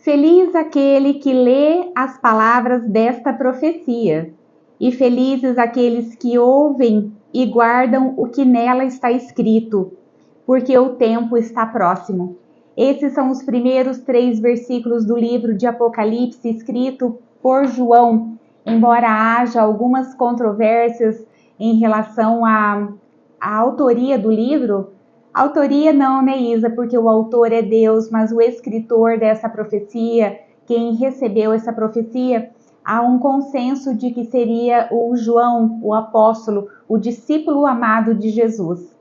Feliz aquele que lê as palavras desta profecia, e felizes aqueles que ouvem e guardam o que nela está escrito, porque o tempo está próximo. Esses são os primeiros 3 versículos do livro de Apocalipse, escrito por João, embora haja algumas controvérsias em relação à autoria do livro. Autoria não, né, Isa? Porque o autor é Deus, mas o escritor dessa profecia, quem recebeu essa profecia, há um consenso de que seria o João, o apóstolo, o discípulo amado de Jesus.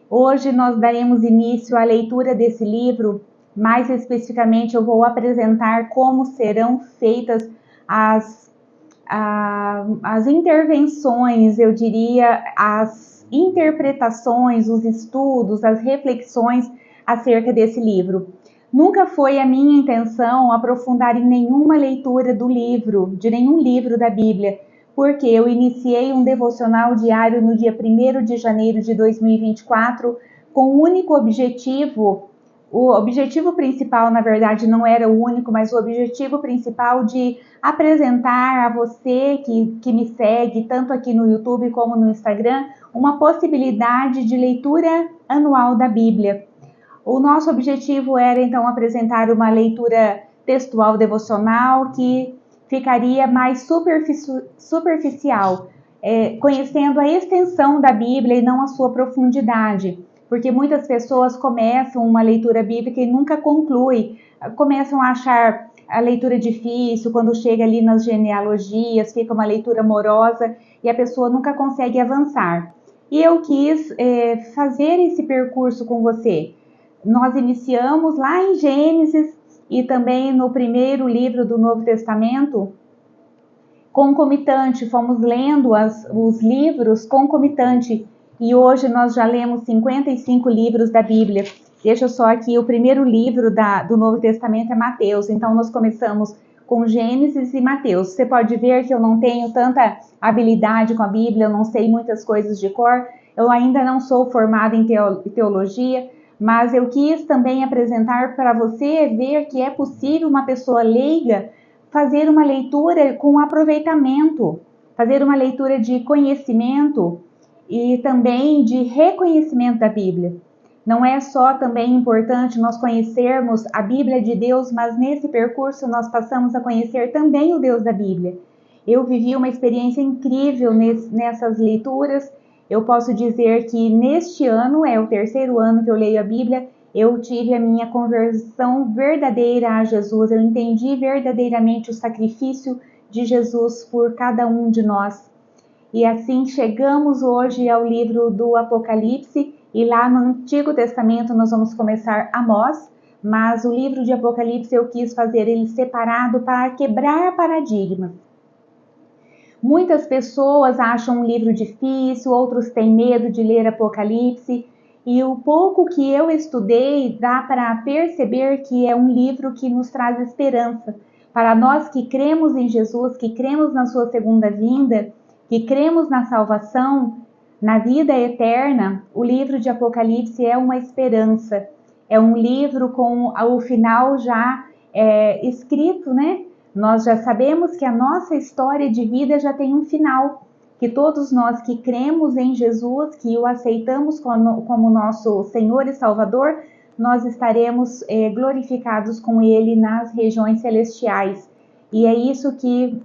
Hoje nós daremos início à leitura desse livro. Mais especificamente, eu vou apresentar como serão feitas as intervenções, eu diria, as interpretações, os estudos, as reflexões acerca desse livro. Nunca foi a minha intenção aprofundar em nenhuma leitura do livro, de nenhum livro da Bíblia, porque eu iniciei um devocional diário no dia 1º de janeiro de 2024 com o único objetivo. O objetivo principal, na verdade, não era o único, mas o objetivo principal de apresentar a você que me segue, tanto aqui no YouTube como no Instagram, uma possibilidade de leitura anual da Bíblia. O nosso objetivo era, então, apresentar uma leitura textual devocional que ficaria mais superficial, conhecendo a extensão da Bíblia e não a sua profundidade. Porque muitas pessoas começam uma leitura bíblica e nunca concluem, começam a achar a leitura difícil, quando chega ali nas genealogias, fica uma leitura morosa e a pessoa nunca consegue avançar. E eu quis fazer esse percurso com você. Nós iniciamos lá em Gênesis e também no primeiro livro do Novo Testamento, concomitante, fomos lendo os livros concomitante. E hoje nós já lemos 55 livros da Bíblia. Deixa só aqui, o primeiro livro do Novo Testamento é Mateus. Então nós começamos com Gênesis e Mateus. Você pode ver que eu não tenho tanta habilidade com a Bíblia, eu não sei muitas coisas de cor. Eu ainda não sou formada em teologia, mas eu quis também apresentar para você ver que é possível uma pessoa leiga fazer uma leitura com aproveitamento, fazer uma leitura de conhecimento e também de reconhecimento da Bíblia. Não é só também importante nós conhecermos a Bíblia de Deus, mas nesse percurso nós passamos a conhecer também o Deus da Bíblia. Eu vivi uma experiência incrível nessas leituras. Eu posso dizer que neste ano, é o 3º ano que eu leio a Bíblia, eu tive a minha conversão verdadeira a Jesus. Eu entendi verdadeiramente o sacrifício de Jesus por cada um de nós. E assim chegamos hoje ao livro do Apocalipse, e lá no Antigo Testamento nós vamos começar Amós, mas o livro de Apocalipse eu quis fazer ele separado para quebrar paradigmas. Muitas pessoas acham um livro difícil, outros têm medo de ler Apocalipse, e o pouco que eu estudei dá para perceber que é um livro que nos traz esperança. Para nós que cremos em Jesus, que cremos na sua segunda vinda, que cremos na salvação, na vida eterna, o livro de Apocalipse é uma esperança. É um livro com o final já escrito, né? Nós já sabemos que a nossa história de vida já tem um final, que todos nós que cremos em Jesus, que o aceitamos como nosso Senhor e Salvador, nós estaremos glorificados com Ele nas regiões celestiais. E é isso que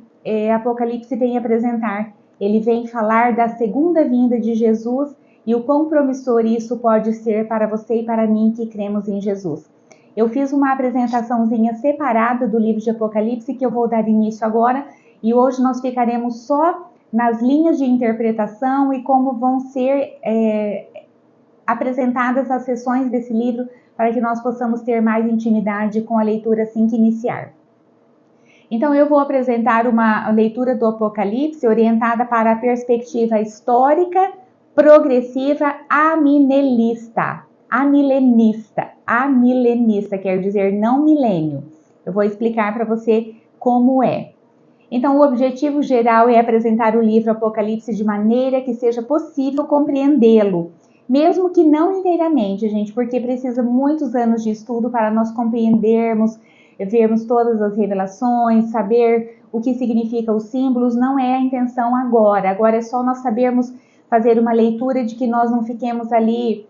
Apocalipse vem apresentar. Ele vem falar da segunda vinda de Jesus e o quão promissor isso pode ser para você e para mim que cremos em Jesus. Eu fiz uma apresentaçãozinha separada do livro de Apocalipse que eu vou dar início agora, e hoje nós ficaremos só nas linhas de interpretação e como vão ser apresentadas as sessões desse livro para que nós possamos ter mais intimidade com a leitura assim que iniciar. Então eu vou apresentar uma leitura do Apocalipse orientada para a perspectiva histórica, progressiva, amilenista, quer dizer não milênio. Eu vou explicar para você como é. Então o objetivo geral é apresentar o livro Apocalipse de maneira que seja possível compreendê-lo, mesmo que não inteiramente, gente, porque precisa muitos anos de estudo para nós compreendermos. vermos todas as revelações, saber o que significa os símbolos, não é a intenção agora. Agora é só nós sabermos fazer uma leitura de que nós não fiquemos ali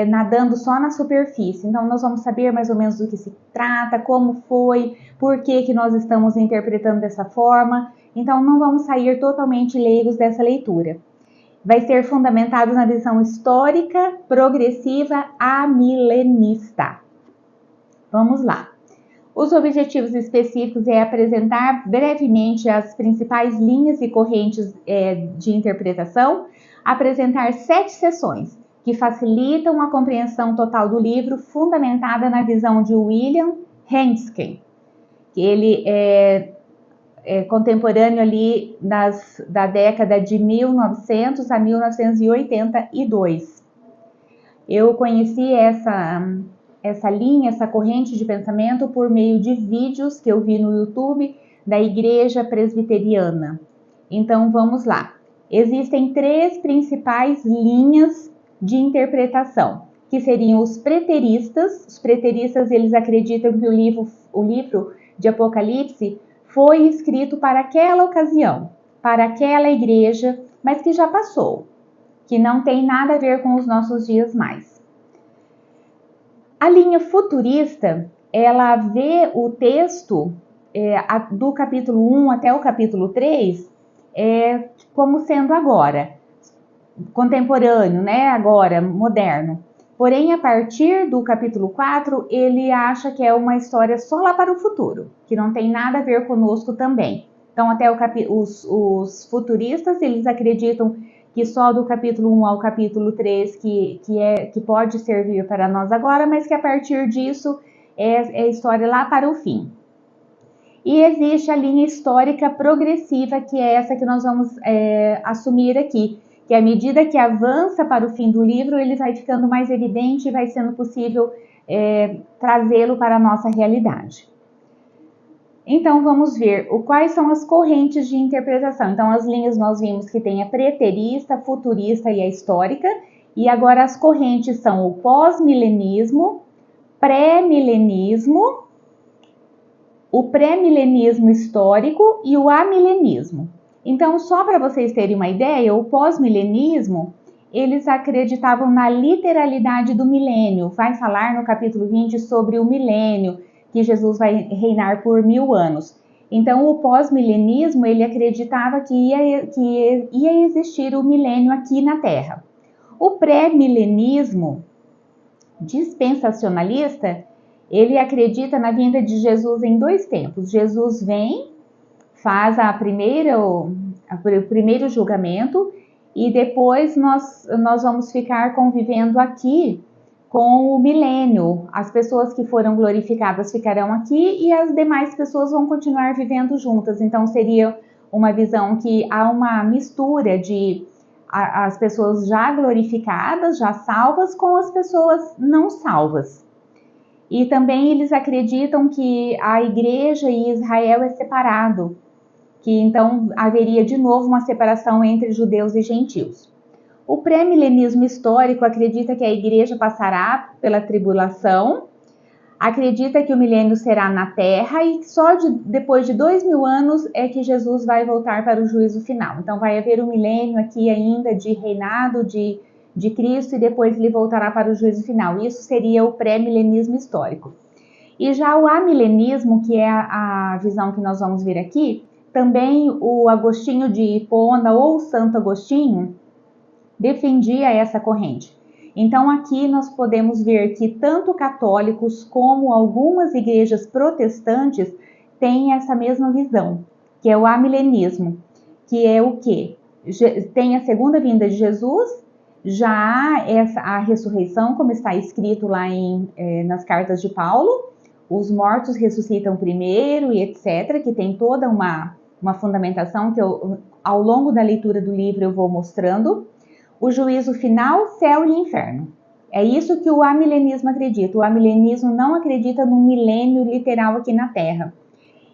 nadando só na superfície. Então nós vamos saber mais ou menos do que se trata, como foi, por que nós estamos interpretando dessa forma. Então não vamos sair totalmente leigos dessa leitura. Vai ser fundamentado na visão histórica, progressiva, amilenista. Vamos lá. Os objetivos específicos é apresentar brevemente as principais linhas e correntes de interpretação, apresentar 7 seções que facilitam a compreensão total do livro, fundamentada na visão de William Handske, que ele é contemporâneo ali da década de 1900 a 1982. Eu conheci essa linha, essa corrente de pensamento por meio de vídeos que eu vi no YouTube da Igreja Presbiteriana. Então vamos lá. Existem 3 principais linhas de interpretação, que seriam os preteristas. Os preteristas, eles acreditam que o livro de Apocalipse foi escrito para aquela ocasião, para aquela igreja, mas que já passou, que não tem nada a ver com os nossos dias mais. A linha futurista, ela vê o texto do capítulo 1 até o capítulo 3 como sendo agora, contemporâneo, né? Agora, moderno. Porém, a partir do capítulo 4, ele acha que é uma história só lá para o futuro, que não tem nada a ver conosco também. Então, até os futuristas, eles acreditam que só do capítulo 1 ao capítulo 3 que pode servir para nós agora, mas que a partir disso é história lá para o fim. E existe a linha histórica progressiva, que é essa que nós vamos assumir aqui, que à medida que avança para o fim do livro, ele vai ficando mais evidente e vai sendo possível trazê-lo para a nossa realidade. Então, vamos ver quais são as correntes de interpretação. Então, as linhas nós vimos que tem a preterista, a futurista e a histórica, e agora as correntes são o pós-milenismo, pré-milenismo, o pré-milenismo histórico e o amilenismo. Então, só para vocês terem uma ideia, o pós-milenismo, eles acreditavam na literalidade do milênio. Vai falar no capítulo 20 sobre o milênio, que Jesus vai reinar por 1000 anos. Então, o pós-milenismo, ele acreditava que ia existir o milênio aqui na Terra. O pré-milenismo dispensacionalista, ele acredita na vinda de Jesus em 2 tempos. Jesus vem, faz o primeiro julgamento e depois nós vamos ficar convivendo aqui com o milênio. As pessoas que foram glorificadas ficarão aqui e as demais pessoas vão continuar vivendo juntas. Então seria uma visão que há uma mistura de as pessoas já glorificadas, já salvas, com as pessoas não salvas. E também eles acreditam que a igreja e Israel é separado, que então haveria de novo uma separação entre judeus e gentios. O pré-milenismo histórico acredita que a igreja passará pela tribulação, acredita que o milênio será na terra e só depois de 2000 anos é que Jesus vai voltar para o juízo final. Então vai haver um milênio aqui ainda de reinado de Cristo e depois ele voltará para o juízo final. Isso seria o pré-milenismo histórico. E já o amilenismo, que é a visão que nós vamos ver aqui, também o Agostinho de Hipona ou Santo Agostinho defendia essa corrente. Então aqui nós podemos ver que tanto católicos como algumas igrejas protestantes têm essa mesma visão, que é o amilenismo, que é o quê? Tem a segunda vinda de Jesus, já há a ressurreição, como está escrito lá nas cartas de Paulo, os mortos ressuscitam primeiro e etc., que tem toda uma fundamentação que ao longo da leitura do livro eu vou mostrando. O juízo final, céu e inferno. É isso que o amilenismo acredita. O amilenismo não acredita num milênio literal aqui na Terra.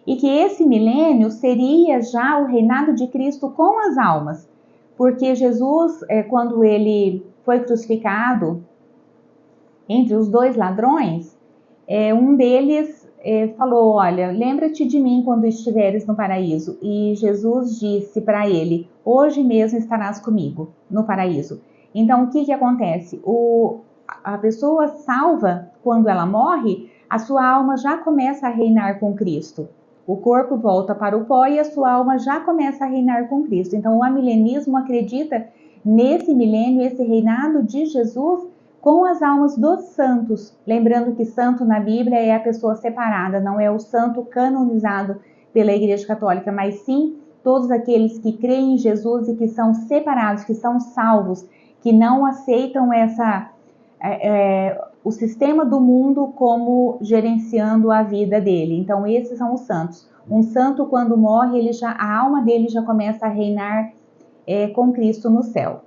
E que esse milênio seria já o reinado de Cristo com as almas. Porque Jesus, quando ele foi crucificado entre os 2 ladrões, um deles falou, olha, lembra-te de mim quando estiveres no paraíso. E Jesus disse para ele, hoje mesmo estarás comigo no paraíso. Então, o que acontece? A pessoa salva, quando ela morre, a sua alma já começa a reinar com Cristo. O corpo volta para o pó e a sua alma já começa a reinar com Cristo. Então, o amilenismo acredita nesse milênio, esse reinado de Jesus com as almas dos santos. Lembrando que santo na Bíblia é a pessoa separada, não é o santo canonizado pela Igreja Católica, mas sim todos aqueles que creem em Jesus e que são separados, que são salvos, que não aceitam o sistema do mundo como gerenciando a vida dele. Então, esses são os santos. Um santo, quando morre, a alma dele já começa a reinar com Cristo no céu.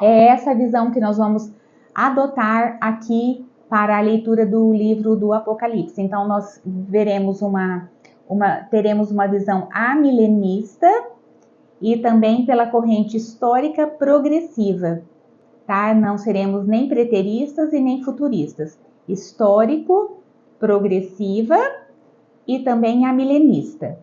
É essa visão que nós vamos adotar aqui para a leitura do livro do Apocalipse. Então, nós teremos uma visão amilenista e também pela corrente histórica progressiva. Tá? Não seremos nem preteristas e nem futuristas. Histórico, progressiva e também amilenista.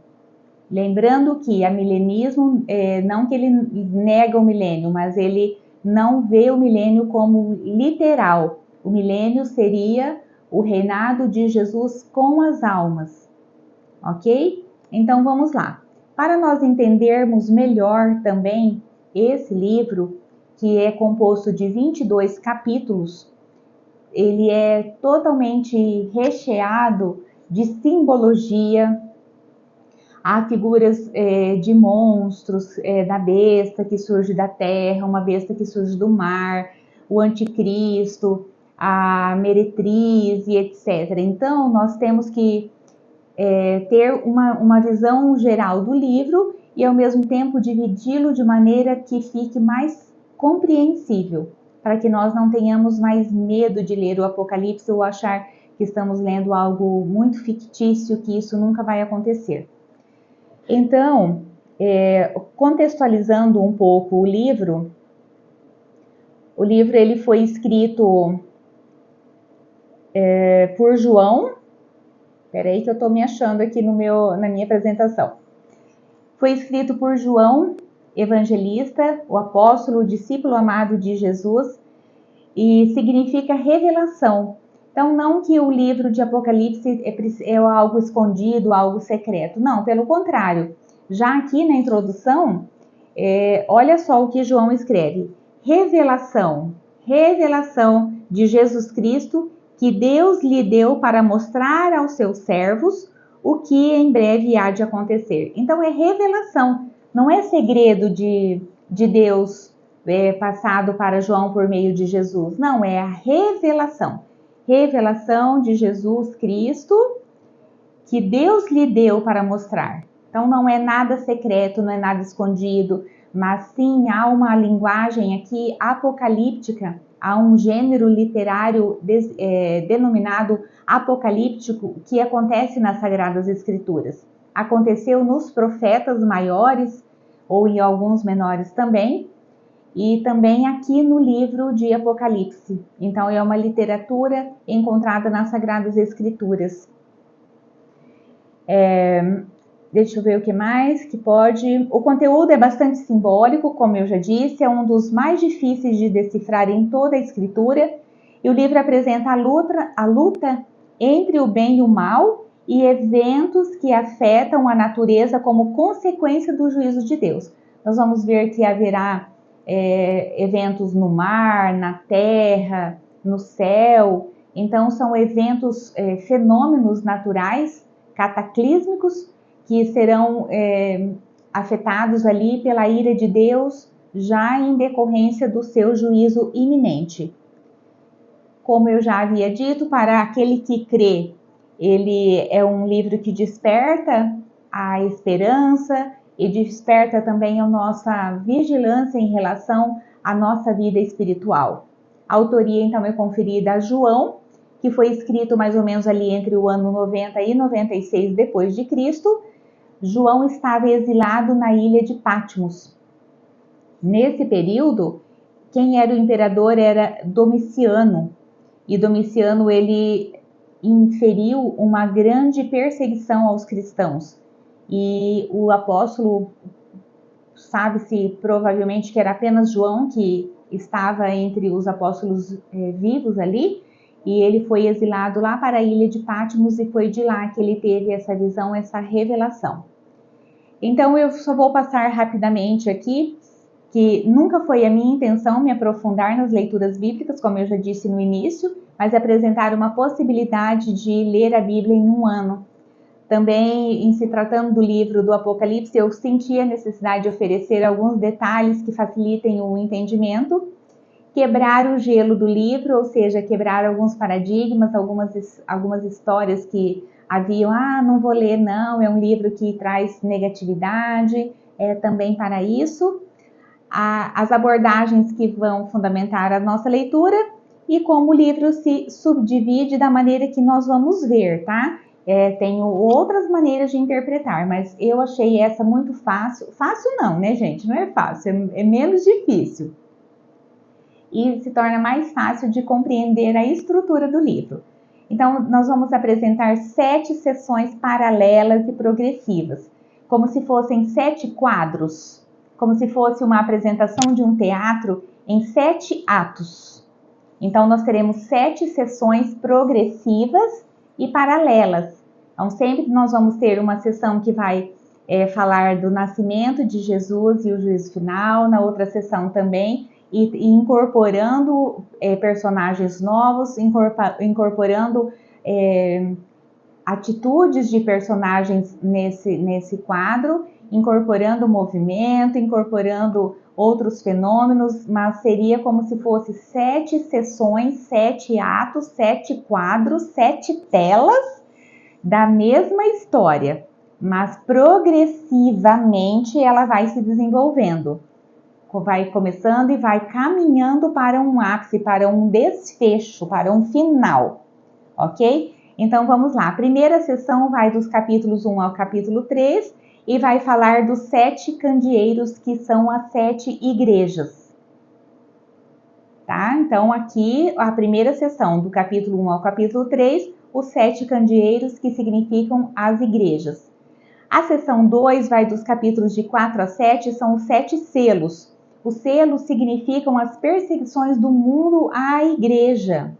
Lembrando que amilenismo, não que ele nega o milênio, mas ele não vê o milênio como literal. O milênio seria o reinado de Jesus com as almas. Ok? Então vamos lá. Para nós entendermos melhor também esse livro, que é composto de 22 capítulos, ele é totalmente recheado de simbologia. Há figuras de monstros, da besta que surge da terra, uma besta que surge do mar, o anticristo, a meretriz e etc. Então, nós temos que ter uma visão geral do livro e, ao mesmo tempo, dividi-lo de maneira que fique mais compreensível, para que nós não tenhamos mais medo de ler o Apocalipse ou achar que estamos lendo algo muito fictício, que isso nunca vai acontecer. Então, contextualizando um pouco o livro ele foi escrito por João. Peraí que eu estou me achando aqui na minha apresentação. Foi escrito por João, evangelista, o apóstolo, o discípulo amado de Jesus, e significa revelação. Então, não que o livro de Apocalipse é algo escondido, algo secreto. Não, pelo contrário. Já aqui na introdução, olha só o que João escreve. Revelação de Jesus Cristo, que Deus lhe deu para mostrar aos seus servos o que em breve há de acontecer. Então, é revelação, não é segredo de Deus passado para João por meio de Jesus. Não, é a revelação. Revelação de Jesus Cristo que Deus lhe deu para mostrar. Então, não é nada secreto, não é nada escondido, mas sim há uma linguagem aqui apocalíptica, há um gênero literário denominado apocalíptico que acontece nas Sagradas Escrituras. Aconteceu nos profetas maiores, ou em alguns menores também, e também aqui no livro de Apocalipse. Então, é uma literatura encontrada nas Sagradas Escrituras. Deixa eu ver o que mais que pode. O conteúdo é bastante simbólico, como eu já disse, é um dos mais difíceis de decifrar em toda a Escritura. E o livro apresenta a luta entre o bem e o mal e eventos que afetam a natureza como consequência do juízo de Deus. Nós vamos ver que haverá eventos no mar, na terra, no céu. Então, são eventos, fenômenos naturais, cataclísmicos, que serão afetados ali pela ira de Deus, já em decorrência do seu juízo iminente. Como eu já havia dito, para aquele que crê, ele é um livro que desperta a esperança e desperta também a nossa vigilância em relação à nossa vida espiritual. A autoria, então, é conferida a João, que foi escrito mais ou menos ali entre o ano 90 e 96 depois de Cristo. João estava exilado na ilha de Patmos. Nesse período, quem era o imperador era Domiciano. E Domiciano, ele inferiu uma grande perseguição aos cristãos. E o apóstolo, sabe-se provavelmente que era apenas João que estava entre os apóstolos vivos ali, e ele foi exilado lá para a ilha de Patmos, e foi de lá que ele teve essa visão, essa revelação. Então eu só vou passar rapidamente aqui, que nunca foi a minha intenção me aprofundar nas leituras bíblicas, como eu já disse no início, mas apresentar uma possibilidade de ler a Bíblia em um ano. Também, em se tratando do livro do Apocalipse, eu senti a necessidade de oferecer alguns detalhes que facilitem o entendimento, quebrar o gelo do livro, ou seja, quebrar alguns paradigmas, algumas histórias que haviam, não vou ler não, é um livro que traz negatividade, também para isso. As abordagens que vão fundamentar a nossa leitura e como o livro se subdivide da maneira que nós vamos ver, tá? Tenho outras maneiras de interpretar, mas eu achei essa muito fácil. Fácil não, né, gente? Não é fácil, é menos difícil. E se torna mais fácil de compreender a estrutura do livro. Então, nós vamos apresentar 7 sessões paralelas e progressivas, como se fossem 7 quadros, como se fosse uma apresentação de um teatro em 7 atos. Então, nós teremos 7 sessões progressivas e paralelas. Então, sempre nós vamos ter uma sessão que vai falar do nascimento de Jesus e o juízo final, na outra sessão também, e incorporando personagens novos, incorporando atitudes de personagens nesse quadro, incorporando movimento, incorporando outros fenômenos, mas seria como se fosse 7 sessões, 7 atos, 7 quadros, 7 telas da mesma história, mas progressivamente ela vai se desenvolvendo. Vai começando e vai caminhando para um ápice, para um desfecho, para um final, ok? Então vamos lá, a primeira sessão vai dos capítulos 1 ao capítulo 3 e vai falar dos 7 candeeiros, que são as 7 igrejas. Tá? Então aqui a primeira sessão, do capítulo 1 ao capítulo 3, os 7 candeeiros, que significam as igrejas. A sessão 2 vai dos capítulos de 4 a 7, são os 7 selos. Os selos significam as perseguições do mundo à igreja.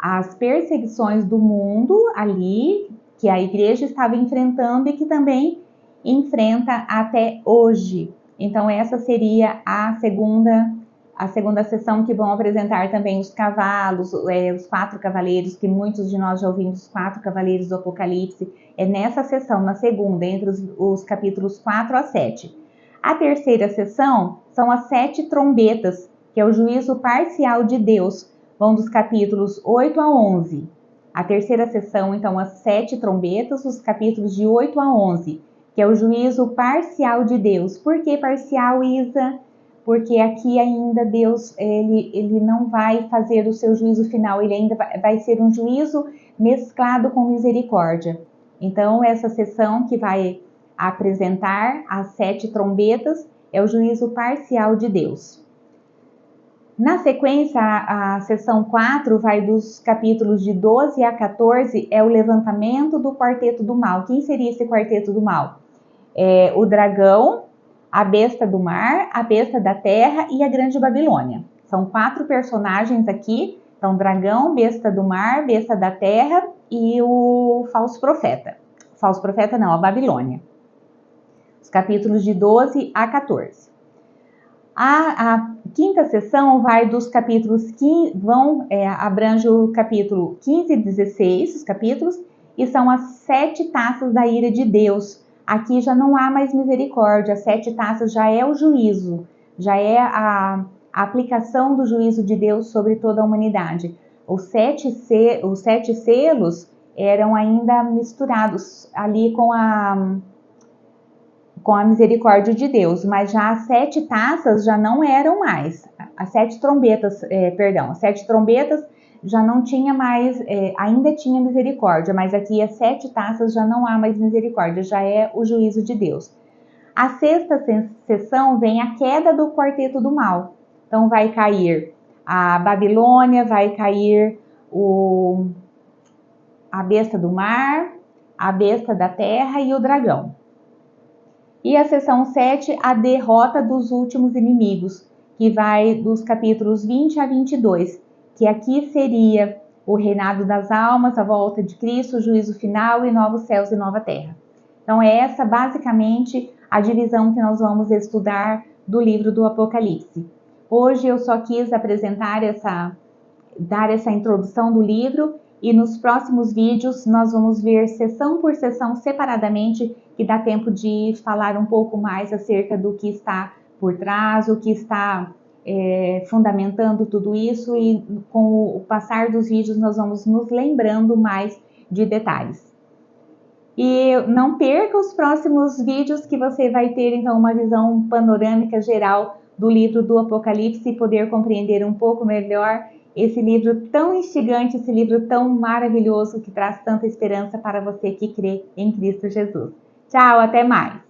As perseguições do mundo ali, que a igreja estava enfrentando e que também enfrenta até hoje. Então essa seria a segunda sessão, que vão apresentar também os cavalos, os 4 cavaleiros, que muitos de nós já ouvimos, os 4 cavaleiros do Apocalipse. É nessa sessão, na segunda, entre os capítulos 4 a 7. A terceira sessão são as 7 trombetas, que é o juízo parcial de Deus. Vão dos capítulos 8 a 11. A terceira sessão, então, as 7 trombetas, os capítulos de 8 a 11, que é o juízo parcial de Deus. Por que parcial, Isa? Porque aqui ainda Deus, ele não vai fazer o seu juízo final, ele ainda vai ser um juízo mesclado com misericórdia. Então, essa sessão que vai apresentar as 7 trombetas é o juízo parcial de Deus. Na sequência, a sessão 4 vai dos capítulos de 12 a 14, é o levantamento do quarteto do mal. Quem seria esse quarteto do mal? O dragão, a besta do mar, a besta da terra e a grande Babilônia. São 4 personagens aqui, então dragão, besta do mar, besta da terra e o falso profeta. Falso profeta não, a Babilônia. Os capítulos de 12 a 14. A quinta sessão vai dos capítulos 15, abrange o capítulo 15 e 16, os capítulos, e são as 7 taças da ira de Deus. Aqui já não há mais misericórdia, as 7 taças já é o juízo, já é a aplicação do juízo de Deus sobre toda a humanidade. Os 7 selos eram ainda misturados ali com a misericórdia de Deus, mas já as 7 taças já não eram mais. As 7 trombetas, as 7 trombetas já não tinha mais, ainda tinha misericórdia, mas aqui as 7 taças já não há mais misericórdia, já é o juízo de Deus. A sexta sessão vem a queda do quarteto do mal. Então vai cair a Babilônia, vai cair a besta do mar, a besta da terra e o dragão. E a seção 7, a derrota dos últimos inimigos, que vai dos capítulos 20 a 22, que aqui seria o reinado das almas, a volta de Cristo, o juízo final e novos céus e nova terra. Então é essa basicamente a divisão que nós vamos estudar do livro do Apocalipse. Hoje eu só quis apresentar dar essa introdução do livro, e nos próximos vídeos nós vamos ver sessão por sessão separadamente, que dá tempo de falar um pouco mais acerca do que está por trás, o que está fundamentando tudo isso, e com o passar dos vídeos nós vamos nos lembrando mais de detalhes. E não perca os próximos vídeos, que você vai ter então uma visão panorâmica geral do livro do Apocalipse e poder compreender um pouco melhor esse livro tão instigante, esse livro tão maravilhoso que traz tanta esperança para você que crê em Cristo Jesus. Tchau, até mais!